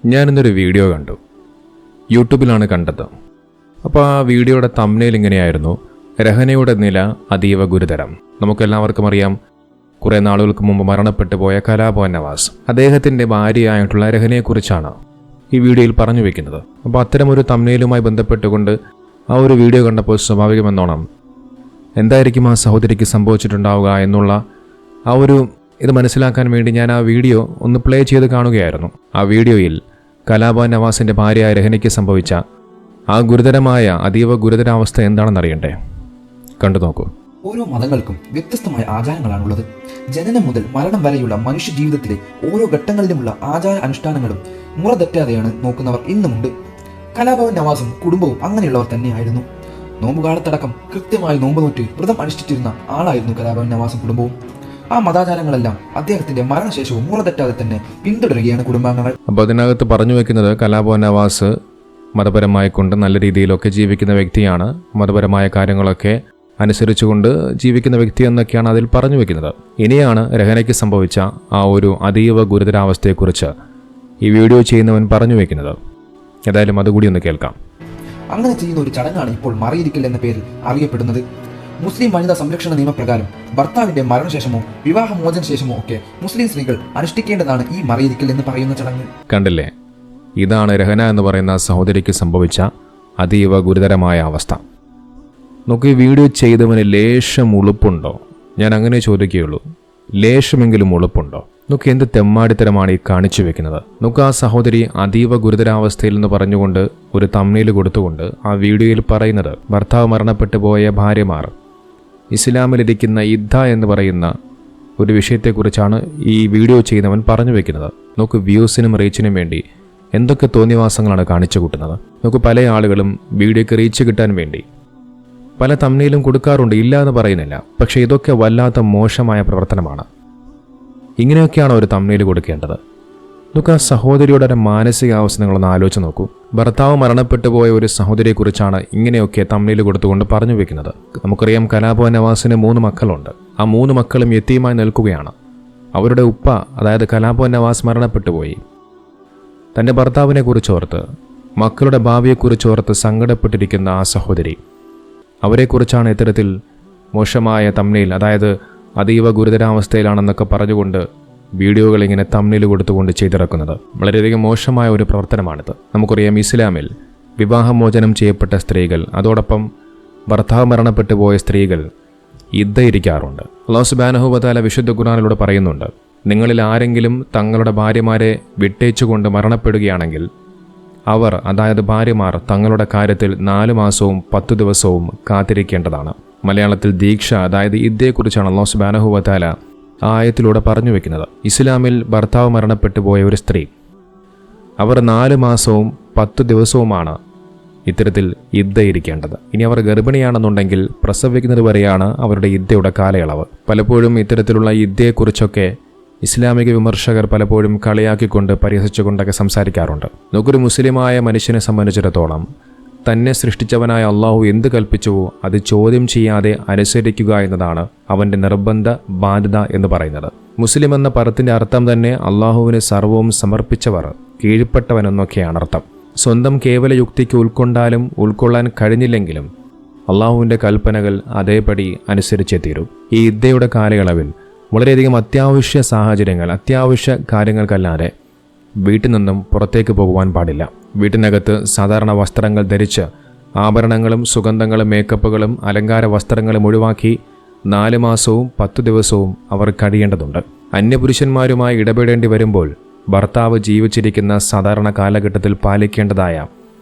ഞാനിന്നൊരു video കണ്ടു. യൂട്യൂബിലാണ് കണ്ടത്. അപ്പോൾ ആ വീഡിയോയുടെ തംബ്നെയിൽ ഇങ്ങനെയായിരുന്നു: രഹനയുടെ നില അതീവ ഗുരുതരം. നമുക്കെല്ലാവർക്കും അറിയാം, കുറേ നാളുകൾക്ക് മുമ്പ് മരണപ്പെട്ടു പോയ കലാഭവൻ നവാസ്, അദ്ദേഹത്തിൻ്റെ ഭാര്യയായിട്ടുള്ള രഹനയെക്കുറിച്ചാണ് ഈ വീഡിയോയിൽ പറഞ്ഞു വെക്കുന്നത്. അപ്പോൾ അത്തരമൊരു തംബ്നെയിലുമായി ബന്ധപ്പെട്ടുകൊണ്ട് ആ ഒരു വീഡിയോ കണ്ടപ്പോൾ സ്വാഭാവികമെന്നോണം എന്തായിരിക്കും ആ സഹോദരിക്ക് സംഭവിച്ചിട്ടുണ്ടാവുക എന്നുള്ള ആ ഒരു ഇത് മനസ്സിലാക്കാൻ വേണ്ടി ഞാൻ ആ വീഡിയോ ഒന്ന് പ്ലേ ചെയ്ത് കാണുകയായിരുന്നു. ആ വീഡിയോയിൽ കലാഭവൻ നവാസിൻ്റെ ഭാര്യയായ രഹനയ്ക്ക് സംഭവിച്ച ആ ഗുരുതരമായ അതീവ ഗുരുതരാവസ്ഥ എന്താണെന്നറിയണ്ടേ? കണ്ടു നോക്കൂ. ഓരോ മതങ്ങൾക്കും വ്യത്യസ്തമായ ആചാരങ്ങളാണുള്ളത്. ജനനം മുതൽ മരണം വരെയുള്ള മനുഷ്യ ജീവിതത്തിലെ ഓരോ ഘട്ടങ്ങളിലുമുള്ള ആചാര അനുഷ്ഠാനങ്ങളും മുറ തെറ്റാതെയാണ് നോക്കുന്നവർ ഇന്നുമുണ്ട്. കലാഭവൻ നവാസും കുടുംബവും അങ്ങനെയുള്ളവർ തന്നെയായിരുന്നു. നോമ്പുകാലത്തടക്കം കൃത്യമായി നോമ്പ് നോറ്റ് വ്രതം അനുഷ്ഠിച്ചിരുന്ന ആളായിരുന്നു കലാഭവൻ നവാസും കുടുംബവും. ആ മതാചാരങ്ങളെല്ലാം അദ്ദേഹത്തിന്റെ മരണശേഷവും മുറ തെറ്റാതെ തന്നെ പിന്തുടരുകയാണ് കുടുംബാംഗങ്ങൾ. അപ്പോൾ അതിനകത്ത് പറഞ്ഞു വെക്കുന്നത് കലാഭവൻ നവാസ് മതപരമായി കൊണ്ട് നല്ല രീതിയിലൊക്കെ ജീവിക്കുന്ന വ്യക്തിയാണ്, മതപരമായ കാര്യങ്ങളൊക്കെ അനുസരിച്ചുകൊണ്ട് ജീവിക്കുന്ന വ്യക്തി എന്നൊക്കെയാണ് അതിൽ പറഞ്ഞു വെക്കുന്നത്. ഇനിയാണ് രഹനയ്ക്ക് സംഭവിച്ച ആ ഒരു അതീവ ഗുരുതരാവസ്ഥയെക്കുറിച്ച് ഈ വീഡിയോ ചെയ്യുന്നവൻ പറഞ്ഞു വെക്കുന്നത്. ഏതായാലും അതുകൂടി ഒന്ന് കേൾക്കാം. അങ്ങനെ ചെയ്യുന്ന ഒരു ചടങ്ങാണ് ഇപ്പോൾ മറിയിരിക്കൽ എന്ന പേരിൽ അറിയപ്പെടുന്നത്. മുസ്ലിം വനിതാ സംരക്ഷണ നിയമപ്രകാരം ഭർത്താവിന്റെ മരണശേഷമോ വിവാഹമോചന ശേഷമോ ഒക്കെ മുസ്ലിം സ്ത്രീകൾ അനുഷ്ഠിക്കേണ്ടതാണ് ഈ മറിയിരിക്കൽ എന്ന് പറയുന്ന ചടങ്ങ്. കണ്ടില്ലേ, ഇതാണ് രഹന എന്ന് പറയുന്ന സഹോദരിക്ക് സംഭവിച്ച അതീവ ഗുരുതരമായ അവസ്ഥ. നമുക്ക് ഈ വീഡിയോ ചെയ്തവന് ലേശം ഉളുപ്പുണ്ടോ? ഞാൻ അങ്ങനെ ചോദിക്കുകയുള്ളൂ. ലേശമെങ്കിലും ഉളുപ്പുണ്ടോ? നമുക്ക് എന്ത് തെമ്മാടിത്തരമാണ് ഈ കാണിച്ചു വെക്കുന്നത്? നമുക്ക് ആ സഹോദരി അതീവ ഗുരുതരാവസ്ഥയിൽ എന്ന് പറഞ്ഞുകൊണ്ട് ഒരു തംബ്നെയിൽ കൊടുത്തുകൊണ്ട് ആ വീഡിയോയിൽ പറയുന്നത് ഭർത്താവ് മരണപ്പെട്ടു പോയ ഭാര്യമാർ ഇസ്ലാമിലിരിക്കുന്ന ഇദ്ദ എന്ന് പറയുന്ന ഒരു വിഷയത്തെക്കുറിച്ചാണ് ഈ വീഡിയോ ചെയ്യുന്നവൻ പറഞ്ഞു വെക്കുന്നത്. നമുക്ക് വ്യൂസിനും റീച്ചിനും വേണ്ടി എന്തൊക്കെ തോന്നിവാസങ്ങളാണ് കാണിച്ചു കൂട്ടുന്നത്. നമുക്ക് പല ആളുകളും വീഡിയോയ്ക്ക് റീച്ച് കിട്ടാൻ വേണ്ടി പല തംബ്നെയിലും കൊടുക്കാറുണ്ട്, ഇല്ല എന്ന് പറയുന്നില്ല. പക്ഷേ ഇതൊക്കെ വല്ലാത്ത മോശമായ പ്രവർത്തനമാണ്. ഇങ്ങനെയൊക്കെയാണ് ഒരു തംബ്നെയിൽ കൊടുക്കേണ്ടത്. നമുക്ക് ആ സഹോദരിയുടെ ഒരു മാനസികാവസ്ഥ നിങ്ങളൊന്ന് ആലോചിച്ച് നോക്കൂ. ഭർത്താവ് മരണപ്പെട്ടു പോയ ഒരു സഹോദരിയെക്കുറിച്ചാണ് ഇങ്ങനെയൊക്കെ തംബ്നെയിൽ കൊടുത്തുകൊണ്ട് പറഞ്ഞു വെക്കുന്നത്. നമുക്കറിയാം, കലാഭവൻ നവാസിന് 3 മക്കളുണ്ട്. ആ 3 മക്കളും യതീമായി നിൽക്കുകയാണ്. അവരുടെ ഉപ്പ, അതായത് കലാഭവൻ നവാസ്, മരണപ്പെട്ടു പോയി. തൻ്റെ ഭർത്താവിനെ കുറിച്ചോർത്ത്, മക്കളുടെ ഭാവിയെക്കുറിച്ചോർത്ത് സങ്കടപ്പെട്ടിരിക്കുന്ന ആ സഹോദരി, അവരെക്കുറിച്ചാണ് ഇത്തരത്തിൽ മോശമായ തംബ്നെയിൽ, അതായത് അതീവ ഗുരുതരാവസ്ഥയിലാണെന്നൊക്കെ പറഞ്ഞുകൊണ്ട് വീഡിയോകൾ ഇങ്ങനെ തംബ്നെയിൽ കൊടുത്തുകൊണ്ട് ചെയ്തിറക്കുന്നത്. വളരെയധികം മോശമായ ഒരു പ്രവർത്തനമാണിത്. നമുക്കറിയാം, ഇസ്ലാമിൽ വിവാഹമോചനം ചെയ്യപ്പെട്ട സ്ത്രീകൾ, അതോടൊപ്പം ഭർത്താവ് മരണപ്പെട്ടു പോയ സ്ത്രീകൾ ഇദ്ദ ഇരിക്കാറുണ്ട്. അല്ലാഹു സുബ്ഹാനഹു വ തആല വിശുദ്ധ ഖുർആനിലൂടെ പറയുന്നുണ്ട്, നിങ്ങളിൽ ആരെങ്കിലും തങ്ങളുടെ ഭാര്യമാരെ വിട്ടേച്ചുകൊണ്ട് മരണപ്പെടുകയാണെങ്കിൽ അവർ, അതായത് ഭാര്യമാർ, തങ്ങളുടെ കാര്യത്തിൽ 4 മാസവും 10 ദിവസവും കാത്തിരിക്കേണ്ടതാണ്. മലയാളത്തിൽ ദീക്ഷ, അതായത് ഇദ്ദയെക്കുറിച്ചാണ് അല്ലാഹു സുബ്ഹാനഹു വ തആല ആയത്തിലൂടെ പറഞ്ഞു വെക്കുന്നത്. ഇസ്ലാമിൽ ഭർത്താവ് മരണപ്പെട്ടു പോയ ഒരു സ്ത്രീ, അവർ 4 മാസവും 10 ദിവസവുമാണ് ഇത്തരത്തിൽ ഇദ്ദ ഇരിക്കേണ്ടത്. ഇനി അവർ ഗർഭിണിയാണെന്നുണ്ടെങ്കിൽ പ്രസവിക്കുന്നത് വരെയാണ് അവരുടെ ഇദ്ദയുടെ കാലയളവ്. പലപ്പോഴും ഇത്തരത്തിലുള്ള ഇദ്ദയെക്കുറിച്ചൊക്കെ ഇസ്ലാമിക വിമർശകർ പലപ്പോഴും കളിയാക്കിക്കൊണ്ട് പരിഹസിച്ചുകൊണ്ടൊക്കെ സംസാരിക്കാറുണ്ട്. നമുക്കൊരു മുസ്ലിമായ മനുഷ്യനെ സംബന്ധിച്ചിടത്തോളം തന്നെ സൃഷ്ടിച്ചവനായ അള്ളാഹു എന്ത് കൽപ്പിച്ചുവോ അത് ചോദ്യം ചെയ്യാതെ അനുസരിക്കുക എന്നതാണ് അവൻ്റെ നിർബന്ധ ബാധ്യത എന്ന് പറയുന്നത്. മുസ്ലിം എന്ന പദത്തിൻ്റെ അർത്ഥം തന്നെ അള്ളാഹുവിന് സർവവും സമർപ്പിച്ചവർ, കീഴ്പ്പെട്ടവനെന്നൊക്കെയാണ് അർത്ഥം. സ്വന്തം കേവല യുക്തിക്ക് ഉൾക്കൊണ്ടാലും ഉൾക്കൊള്ളാൻ കഴിഞ്ഞില്ലെങ്കിലും അള്ളാഹുവിൻ്റെ കൽപ്പനകൾ അതേപടി അനുസരിച്ചേ തീരും. ഈ ഇദ്ദയുടെ കാലയളവിൽ വളരെയധികം അത്യാവശ്യ സാഹചര്യങ്ങൾ, അത്യാവശ്യ കാര്യങ്ങൾക്കല്ലാതെ വീട്ടിൽ നിന്നും പുറത്തേക്ക് പോകുവാൻ പാടില്ല. വീട്ടിനകത്ത് സാധാരണ വസ്ത്രങ്ങൾ ധരിച്ച് ആഭരണങ്ങളും സുഗന്ധങ്ങളും മേക്കപ്പുകളും അലങ്കാര വസ്ത്രങ്ങളും ഒഴിവാക്കി 4 മാസവും 10 ദിവസവും അവർ കഴിയേണ്ടതുണ്ട്. അന്യപുരുഷന്മാരുമായി ഇടപെടേണ്ടി വരുമ്പോൾ ഭർത്താവ് ജീവിച്ചിരിക്കുന്ന സാധാരണ കാലഘട്ടത്തിൽ പാലിക്കേണ്ടതായ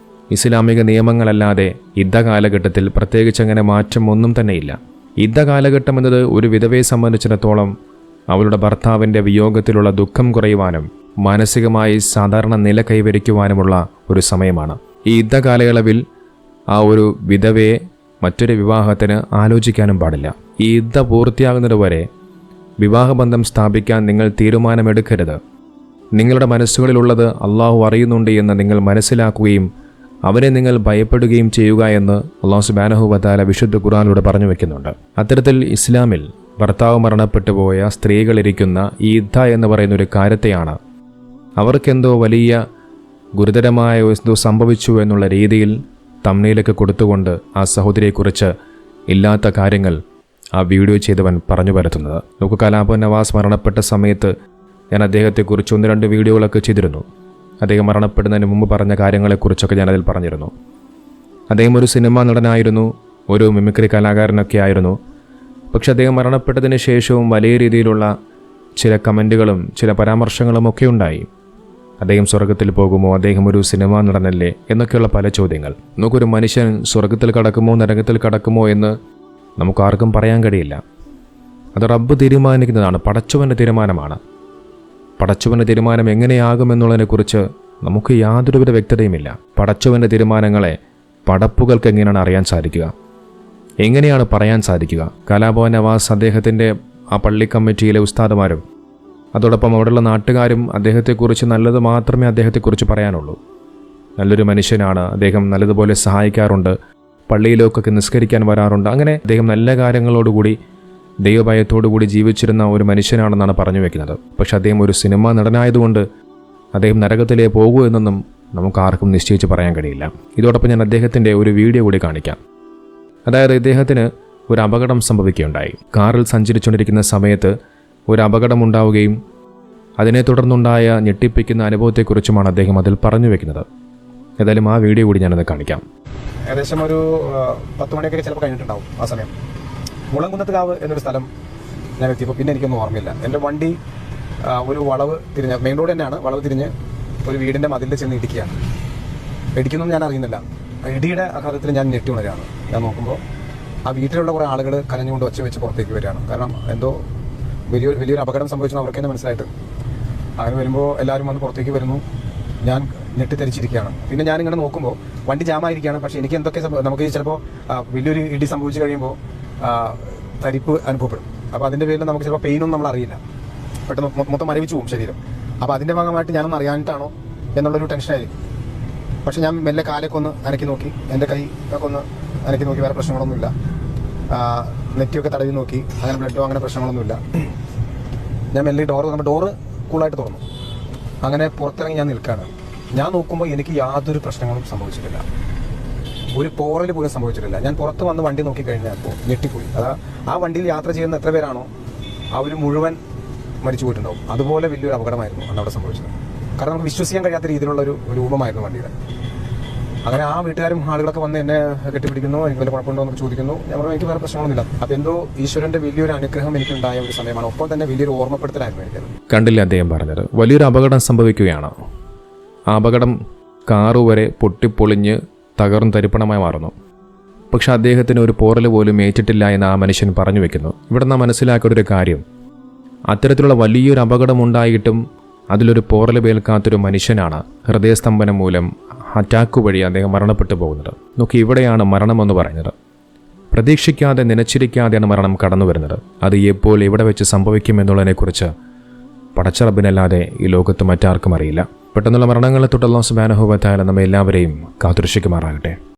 ഇസ്ലാമിക നിയമങ്ങളല്ലാതെ ഇദ്ദ കാലഘട്ടത്തിൽ പ്രത്യേകിച്ച് അങ്ങനെ മാറ്റം ഒന്നും തന്നെയില്ല. ഇദ്ദ കാലഘട്ടം എന്നത് ഒരു വിധവയെ സംബന്ധിച്ചിടത്തോളം അവളുടെ ഭർത്താവിൻ്റെ വിയോഗത്തിലുള്ള ദുഃഖം കുറയുവാനും മാനസികമായി സാധാരണ നില കൈവരിക്കുവാനുമുള്ള ഒരു സമയമാണ്. ഈ ഇദ്ദ കാലയളവിൽ ആ ഒരു വിധവയെ മറ്റൊരു വിവാഹത്തിന് ആലോചിക്കാനും പാടില്ല. ഈ ഇദ്ദ പൂർത്തിയാകുന്നതുവരെ വിവാഹബന്ധം സ്ഥാപിക്കാൻ നിങ്ങൾ തീരുമാനമെടുക്കരുത്. നിങ്ങളുടെ മനസ്സുകളിലുള്ളത് അള്ളാഹു അറിയുന്നുണ്ട് എന്ന് നിങ്ങൾ മനസ്സിലാക്കുകയും അവരെ നിങ്ങൾ ഭയപ്പെടുകയും ചെയ്യുക എന്ന് അല്ലാഹു സുബ്ഹാനഹു വ തആല വിശുദ്ധ ഖുർആനിലൂടെ പറഞ്ഞു വെക്കുന്നുണ്ട്. അത്തരത്തിൽ ഇസ്ലാമിൽ ഭർത്താവ് മരണപ്പെട്ടു പോയ സ്ത്രീകളിരിക്കുന്ന ഈ ഇദ്ദ എന്ന് പറയുന്ന ഒരു കാര്യത്തെയാണ് അവർക്കെന്തോ വലിയ ഗുരുതരമായ എന്തോ സംഭവിച്ചു എന്നുള്ള രീതിയിൽ തമ്മിലൊക്കെ കൊടുത്തുകൊണ്ട് ആ സഹോദരിയെക്കുറിച്ച് ഇല്ലാത്ത കാര്യങ്ങൾ ആ വീഡിയോ ചെയ്തവൻ പറഞ്ഞു പരത്തുന്നത്. നമുക്ക് കലാഭവൻ നവാസ് മരണപ്പെട്ട സമയത്ത് ഞാൻ അദ്ദേഹത്തെക്കുറിച്ച് 1-2 വീഡിയോകളൊക്കെ ചെയ്തിരുന്നു. അദ്ദേഹം മരണപ്പെടുന്നതിന് മുമ്പ് പറഞ്ഞ കാര്യങ്ങളെക്കുറിച്ചൊക്കെ ഞാനതിൽ പറഞ്ഞിരുന്നു. അദ്ദേഹം ഒരു സിനിമാ നടനായിരുന്നു, ഒരു മിമിക്രി കലാകാരനൊക്കെ ആയിരുന്നു. പക്ഷെ അദ്ദേഹം മരണപ്പെട്ടതിന് ശേഷവും വലിയ രീതിയിലുള്ള ചില കമൻറ്റുകളും ചില പരാമർശങ്ങളും ഒക്കെ ഉണ്ടായി. അദ്ദേഹം സ്വർഗത്തിൽ പോകുമോ, അദ്ദേഹം ഒരു സിനിമാ നടനല്ലേ എന്നൊക്കെയുള്ള പല ചോദ്യങ്ങൾ. നമുക്കൊരു മനുഷ്യൻ സ്വർഗത്തിൽ കടക്കുമോ നരകത്തിൽ കടക്കുമോ എന്ന് നമുക്കാർക്കും പറയാൻ കഴിയില്ല. അത് റബ്ബ് തീരുമാനിക്കുന്നതാണ്, പടച്ചവൻ്റെ തീരുമാനമാണ്. പടച്ചവൻ്റെ തീരുമാനം എങ്ങനെയാകുമെന്നുള്ളതിനെക്കുറിച്ച് നമുക്ക് യാതൊരുവിധ വ്യക്തതയുമില്ല. പടച്ചവൻ്റെ തീരുമാനങ്ങളെ പടപ്പുകൾക്ക് എങ്ങനെയാണ് അറിയാൻ സാധിക്കുക, എങ്ങനെയാണ് പറയാൻ സാധിക്കുക? കലാഭവൻ നവാസ് അദ്ദേഹത്തിൻ്റെ ആ പള്ളി കമ്മിറ്റിയിലെ ഉസ്താദുമാരും അതോടൊപ്പം അവിടെയുള്ള നാട്ടുകാരും അദ്ദേഹത്തെക്കുറിച്ച് നല്ലത് മാത്രമേ അദ്ദേഹത്തെക്കുറിച്ച് പറയാനുള്ളൂ. നല്ലൊരു മനുഷ്യനാണ്, അദ്ദേഹം നല്ലതുപോലെ സഹായിക്കാറുണ്ട്, പള്ളിയിലേക്കൊക്കെ നിസ്കരിക്കാൻ വരാറുണ്ട്. അങ്ങനെ അദ്ദേഹം നല്ല കാര്യങ്ങളോടുകൂടി ദൈവഭയത്തോടുകൂടി ജീവിച്ചിരുന്ന ഒരു മനുഷ്യനാണെന്നാണ് പറഞ്ഞു വെക്കുന്നത്. പക്ഷെ അദ്ദേഹം ഒരു സിനിമാ നടനായതുകൊണ്ട് അദ്ദേഹം നരകത്തിലേ പോകൂ എന്നൊന്നും നമുക്ക് ആർക്കും നിശ്ചയിച്ച് പറയാൻ കഴിയില്ല. ഇതോടൊപ്പം ഞാൻ അദ്ദേഹത്തിൻ്റെ ഒരു വീഡിയോ കൂടി കാണിക്കാം. അതായത് ഇദ്ദേഹത്തിന് ഒരു അപകടം സംഭവിക്കുകയുണ്ടായി. കാറിൽ സഞ്ചരിച്ചുകൊണ്ടിരിക്കുന്ന സമയത്ത് ഒരു അപകടമുണ്ടാവുകയും അതിനെ തുടർന്നുണ്ടായ ഞെട്ടിപ്പിക്കുന്ന അനുഭവത്തെക്കുറിച്ചുമാണ് അദ്ദേഹം അതിൽ പറഞ്ഞു വെക്കുന്നത്. ഏതായാലും ആ വീഡിയോ കൂടി ഞാനത് കാണിക്കാം. ഏകദേശം ഒരു 10 മണിയൊക്കെ ചിലപ്പോൾ കഴിഞ്ഞിട്ടുണ്ടാവും. ആ സമയം മുളങ്കുന്നത്തുകാവ് എന്നൊരു സ്ഥലം ഞാൻ എത്തിയപ്പോൾ പിന്നെ എനിക്കൊന്നും ഓർമ്മയില്ല. എൻ്റെ വണ്ടി ഒരു വളവ് തിരിഞ്ഞ്, മെയിൻ റോഡ് തന്നെയാണ്, വളവ് തിരിഞ്ഞ് ഒരു വീടിൻ്റെ മതിലിൽ ചെന്ന് ഇടിക്കുകയാണ്. ഇടിക്കുന്നൊന്നും ഞാൻ അറിയുന്നില്ല. ഇടിയുടെ ആഘാതത്തിൽ ഞാൻ ഞെട്ടി ഉണരുകയാണ്. ഞാൻ നോക്കുമ്പോൾ ആ വീട്ടിലുള്ള കുറേ ആളുകൾ കരഞ്ഞുകൊണ്ട് ഒച്ച വെച്ച് പുറത്തേക്ക് വരികയാണ്. കാരണം എന്തോ വലിയൊരു അപകടം സംഭവിച്ചു അവർക്ക് തന്നെ മനസ്സിലായിട്ട്. അങ്ങനെ വരുമ്പോൾ എല്ലാവരും വന്ന് പുറത്തേക്ക് വരുന്നു. ഞാൻ ഞെട്ടിത്തരിച്ചിരിക്കുകയാണ്. പിന്നെ ഞാനിങ്ങനെ നോക്കുമ്പോൾ വണ്ടി ജാമായിരിക്കുകയാണ്. പക്ഷേ എനിക്ക് എന്തൊക്കെ നമുക്ക് ചിലപ്പോൾ വലിയൊരു ഇടി സംഭവിച്ചു കഴിയുമ്പോൾ തരിപ്പ് അനുഭവപ്പെടും. അപ്പോൾ അതിൻ്റെ പേരിൽ നമുക്ക് ചിലപ്പോൾ പെയിനൊന്നും നമ്മൾ അറിയില്ല, പെട്ടെന്ന് മൊത്തം മരവിച്ചു പോകും ശരീരം. അപ്പോൾ അതിൻ്റെ ഭാഗമായിട്ട് ഞാനൊന്നും അറിയാനിട്ടാണോ എന്നുള്ളൊരു ടെൻഷനായിരിക്കും. പക്ഷെ ഞാൻ മെല്ലെ കാലൊക്കെ ഒന്ന് അനക്കി നോക്കി, എൻ്റെ കൈ ഒക്കെ ഒന്ന് അനക്കി നോക്കി, വേറെ പ്രശ്നങ്ങളൊന്നുമില്ല. നെറ്റിയൊക്കെ തടവി നോക്കി, അങ്ങനെ ബ്ലഡോ അങ്ങനെ പ്രശ്നങ്ങളൊന്നുമില്ല. ഞാൻ മെല്ലെ ഡോറ് കൂളായിട്ട് തുറന്നു. അങ്ങനെ പുറത്തിറങ്ങി ഞാൻ നിൽക്കുകയാണ്. ഞാൻ നോക്കുമ്പോൾ എനിക്ക് യാതൊരു പ്രശ്നങ്ങളും സംഭവിച്ചിട്ടില്ല, ഒരു പോറൽ പോലും സംഭവിച്ചിട്ടില്ല. ഞാൻ പുറത്ത് വന്ന് വണ്ടി നോക്കിക്കഴിഞ്ഞപ്പോൾ ഞെട്ടിപ്പോയി. ആ വണ്ടിയിൽ യാത്ര ചെയ്യുന്ന എത്ര പേരാണോ അവർ മുഴുവൻ മരിച്ചു പോയിട്ടുണ്ടാവും. അതുപോലെ വലിയൊരു അപകടമായിരുന്നു അന്ന് അവിടെ സംഭവിച്ചത്. കാരണം നമുക്ക് വിശ്വസിക്കാൻ കഴിയാത്ത രീതിയിലുള്ള ഒരു രൂപമായിരുന്നു വണ്ടിയുടെ. അങ്ങനെ ആ വീട്ടുകാരും ആളുകളൊക്കെ വന്ന് എന്നെ കെട്ടിപ്പിടിക്കുന്നു, എനിക്ക് വലിയ കുഴപ്പമുണ്ടോ എന്നൊക്കെ ചോദിക്കുന്നു. ഞാൻ പറഞ്ഞു എനിക്ക് വേറെ പ്രശ്നമൊന്നുമില്ല. അപ്പോൾ എന്തോ ഈശ്വരൻ്റെ വലിയൊരു അനുഗ്രഹം എനിക്കുണ്ടായ ഒരു സമയമാണ്. ഒപ്പം തന്നെ വലിയൊരു ഓർമ്മപ്പെടുത്തലായിരുന്നു എനിക്കത്. കണ്ടില്ല അദ്ദേഹം പറഞ്ഞത്, വലിയൊരു അപകടം സംഭവിക്കുകയാണ്. ആ അപകടം കാറ് വരെ പൊട്ടിപ്പൊളിഞ്ഞ് തകർന്ന് തരിപ്പണമായി മാറുന്നു. പക്ഷെ അദ്ദേഹത്തിന് ഒരു പോറൽ പോലും ഏറ്റിട്ടില്ല എന്ന് ആ മനുഷ്യൻ പറഞ്ഞു വെക്കുന്നു. ഇവിടെ നാം മനസ്സിലാക്കേണ്ട ഒരു കാര്യം, അത്തരത്തിലുള്ള വലിയൊരു അപകടമുണ്ടായിട്ടും അതിലൊരു പോറൽ വേൽക്കാത്തൊരു മനുഷ്യനാണ് ഹൃദയസ്തംഭനം മൂലം അറ്റാക്ക് വഴി അദ്ദേഹം മരണപ്പെട്ടു പോകുന്നത്. നോക്കി, ഇവിടെയാണ് മരണമെന്ന് പറയുന്നത്. പ്രതീക്ഷിക്കാതെ നനച്ചിരിക്കാതെയാണ് മരണം കടന്നു വരുന്നത്. അത് എപ്പോൾ എവിടെ വെച്ച് സംഭവിക്കുമെന്നുള്ളതിനെക്കുറിച്ച് പടച്ച റബ്ബിനല്ലാതെ ഈ ലോകത്ത് മറ്റാർക്കും അറിയില്ല. പെട്ടെന്നുള്ള മരണങ്ങളെ തൊട്ട് അല്ലാഹു സുബ്ഹാനഹു വ തആല നമ്മെ എല്ലാവരെയും കാത്തുരക്ഷിക്കുമാറാകട്ടെ.